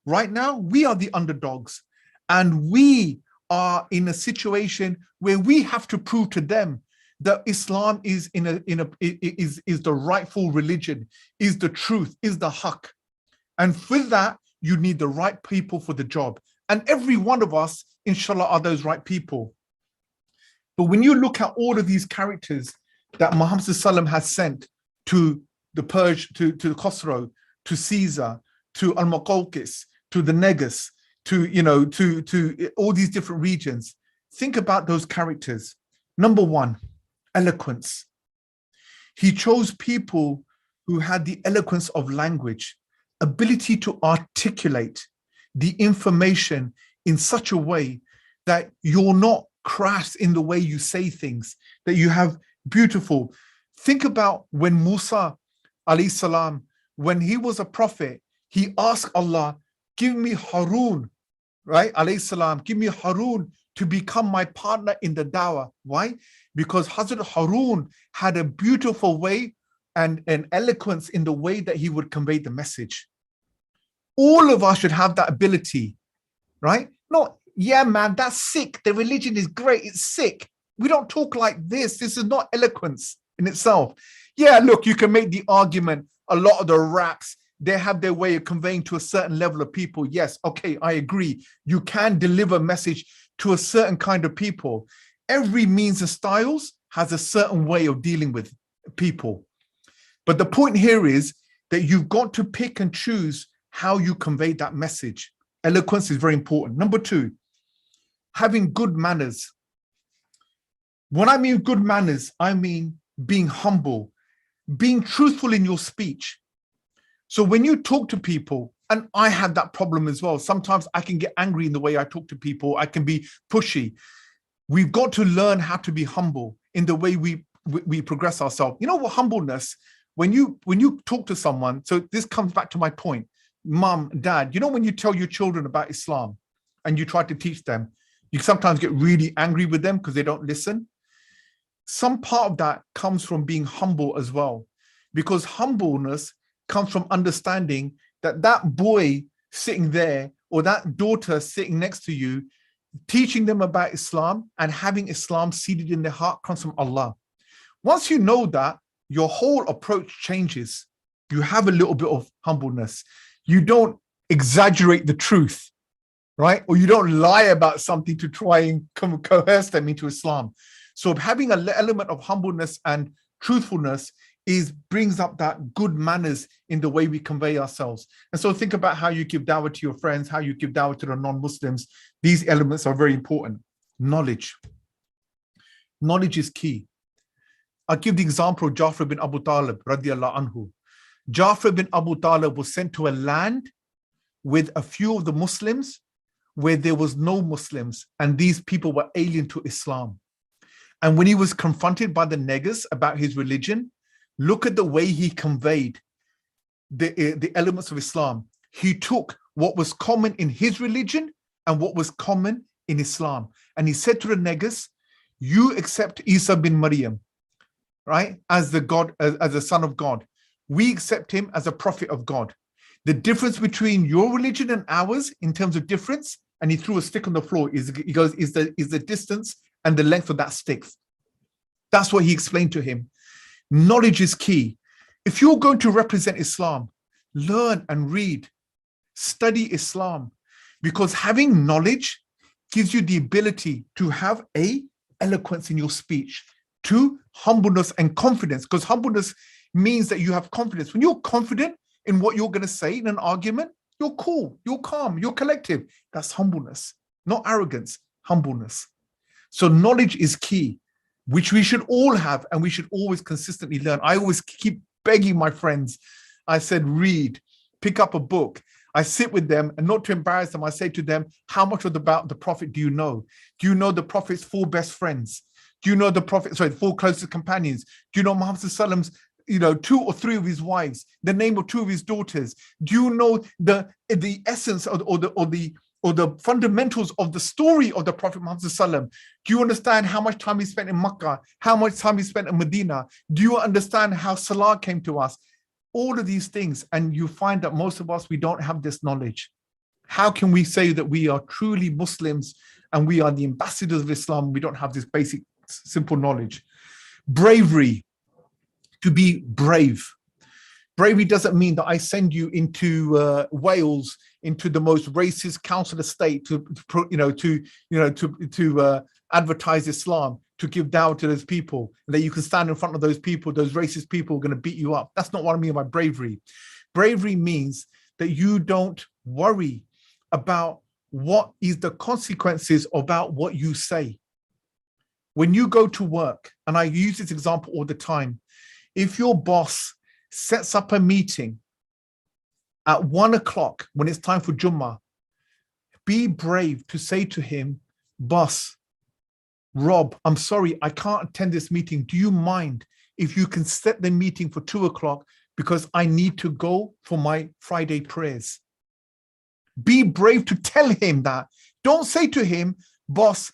Right now, we are the underdogs, and we are in a situation where we have to prove to them that Islam is is the rightful religion, is the truth, is the haqq. And for that, you need the right people for the job. And every one of us, inshallah, are those right people. But when you look at all of these characters that Muhammad sallallahu alaihi wasallam has sent to the Persian, to the Khosrow, to Caesar, to Al-Muqawqis, to the Negus, to all these different regions, think about those characters. Number one, eloquence. He chose people who had the eloquence of language, ability to articulate the information in such a way that you're not crass in the way you say things, that you have beautiful. Think about when Musa alayhi salam, when he was a prophet, he asked Allah, give me Harun, right? Alayhi salam, give me Harun to become my partner in the dawah. Why? Because Hazrat Harun had a beautiful way and an eloquence in the way that he would convey the message. All of us should have that ability, right? Not, yeah, man, that's sick. The religion is great. It's sick. We don't talk like this. This is not eloquence in itself. Yeah, look, you can make the argument. A lot of the raps, they have their way of conveying to a certain level of people. Yes, okay, I agree. You can deliver message to a certain kind of people. Every means and styles has a certain way of dealing with people. But the point here is that you've got to pick and choose how you convey that message. Eloquence is very important. Number two, having good manners. When I mean good manners, I mean being humble, being truthful in your speech. So when you talk to people, and I had that problem as well, sometimes I can get angry in the way I talk to people, I can be pushy. We've got to learn how to be humble in the way we progress ourselves. You know what, humbleness, when you talk to someone, so this comes back to my point, mom, dad, when you tell your children about Islam and you try to teach them, you sometimes get really angry with them because they don't listen. Some part of that comes from being humble as well, because humbleness comes from understanding that that boy sitting there or that daughter sitting next to you, teaching them about Islam and having Islam seated in their heart comes from Allah. Once you know that, your whole approach changes. You have a little bit of humbleness. You don't exaggerate the truth, right? Or you don't lie about something to try and coerce them into Islam. So having an element of humbleness and truthfulness brings up that good manners in the way we convey ourselves. And so think about how you give dawah to your friends, how you give dawah to the non-Muslims. These elements are very important. Knowledge. Knowledge is key. I'll give the example of Ja'far bin Abu Talib, radiallahu anhu. Ja'far bin Abu Talib was sent to a land with a few of the Muslims where there was no Muslims, and these people were alien to Islam. And when he was confronted by the negus about his religion, look at the way he conveyed the elements of Islam. He took what was common in his religion and what was common in Islam. And he said to the negus, you accept Isa bin Maryam, right, as the God, as a son of God. We accept him as a prophet of God. The difference between your religion and ours in terms of difference, and he threw a stick on the floor, is the distance and the length of that stick. That's what he explained to him. Knowledge is key. If you're going to represent Islam, learn and read, study Islam, because having knowledge gives you the ability to have eloquence in your speech, to humbleness and confidence, because humbleness means that you have confidence. When you're confident in what you're going to say in an argument, you're cool, you're calm, you're collective. That's humbleness, not arrogance, humbleness. So knowledge is key, which we should all have, and we should always consistently learn. I always keep begging my friends. I said, read, pick up a book. I sit with them, and not to embarrass them, I say to them, how much about the Prophet do you know? Do you know the Prophet's 4 best friends? Do you know the Prophet, 4 closest companions? Do you know Muhammad Sallam's 2 or 3 of his wives, the name of 2 of his daughters? Do you know the essence or the fundamentals of the story of the Prophet Muhammad Sallam? Do you understand how much time he spent in Makkah? How much time he spent in Medina? Do you understand how Salah came to us? All of these things, and you find that most of us, we don't have this knowledge. How can we say that we are truly Muslims and we are the ambassadors of Islam? We don't have this basic, simple knowledge. Bravery. To be brave. Bravery doesn't mean that I send you into Wales, into the most racist council estate to advertise Islam, to give dawah to those people, and that you can stand in front of those people, those racist people are going to beat you up. That's not what I mean by bravery. Bravery means that you don't worry about what is the consequences about what you say. When you go to work, and I use this example all the time, if your boss sets up a meeting at 1 o'clock when it's time for Jummah, be brave to say to him, boss, Rob, I'm sorry, I can't attend this meeting. Do you mind if you can set the meeting for 2 o'clock because I need to go for my Friday prayers? Be brave to tell him that. Don't say to him, boss,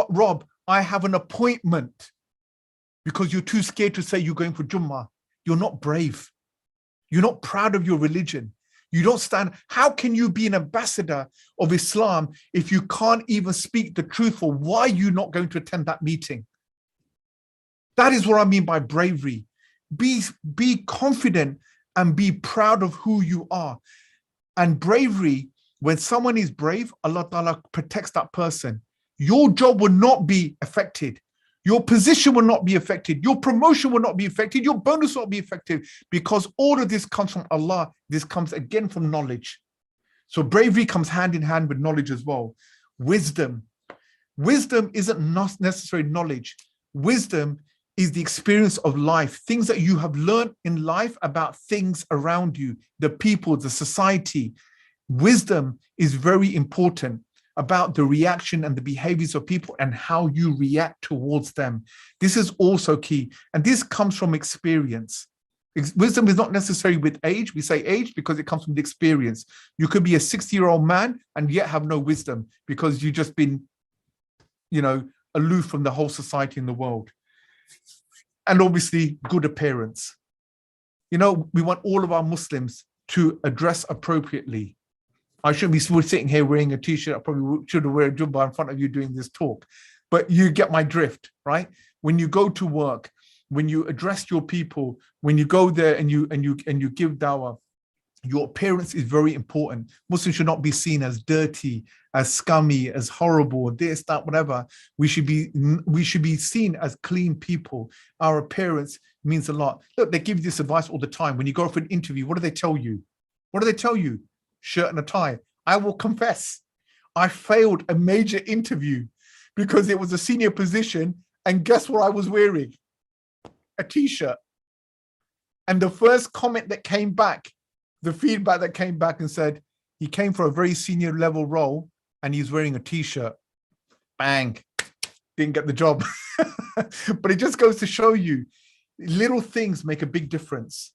Rob, I have an appointment, because you're too scared to say you're going for Jummah. You're not brave. You're not proud of your religion. You don't stand. How can you be an ambassador of Islam if you can't even speak the truth for why you're not going to attend that meeting? That is what I mean by bravery. Be confident and be proud of who you are. And bravery, when someone is brave, Allah Ta'ala protects that person. Your job will not be affected. Your position will not be affected. Your promotion will not be affected. Your bonus will not be affected, because all of this comes from Allah. This comes again from knowledge. So bravery comes hand in hand with knowledge as well. Wisdom. Wisdom isn't necessarily knowledge. Wisdom is the experience of life, things that you have learned in life about things around you, the people, the society. Wisdom is very important about the reaction and the behaviors of people and how you react towards them. This is also key. And this comes from experience. Wisdom is not necessarily with age. We say age because it comes from the experience. You could be a 60-year-old man and yet have no wisdom because you've just been, aloof from the whole society in the world. And obviously good appearance. We want all of our Muslims to address appropriately. I shouldn't be sitting here wearing a t-shirt. I probably should have wear a jubba in front of you doing this talk, but you get my drift, right? When you go to work, when you address your people, when you go there and you give dawah, Your appearance is very important. Muslims should not be seen as dirty, as scummy, as horrible, this, that, whatever. We should be seen as clean people. Our appearance means a lot. Look, they give you this advice all the time. When you go for an interview, what do they tell you? What do they tell you? Shirt and a tie. I will confess, I failed a major interview because it was a senior position, and guess what I was wearing? A t-shirt. And the first comment that came back, the feedback that came back and said, he came for a very senior level role and he's wearing a t-shirt. Bang, didn't get the job. But it just goes to show you, little things make a big difference.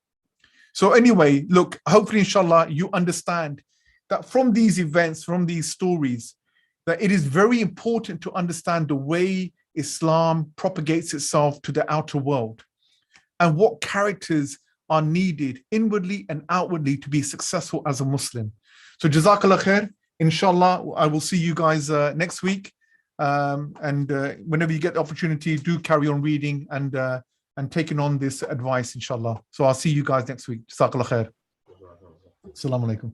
So anyway, look, hopefully, inshallah, you understand that from these events, from these stories, that it is very important to understand the way Islam propagates itself to the outer world and what characters are needed inwardly and outwardly to be successful as a Muslim. So Jazakallah khair. Inshallah, I will see you guys next week. And whenever you get the opportunity, do carry on reading and taking on this advice, inshallah. So I'll see you guys next week. Jazakallah khair. Assalamu alaikum.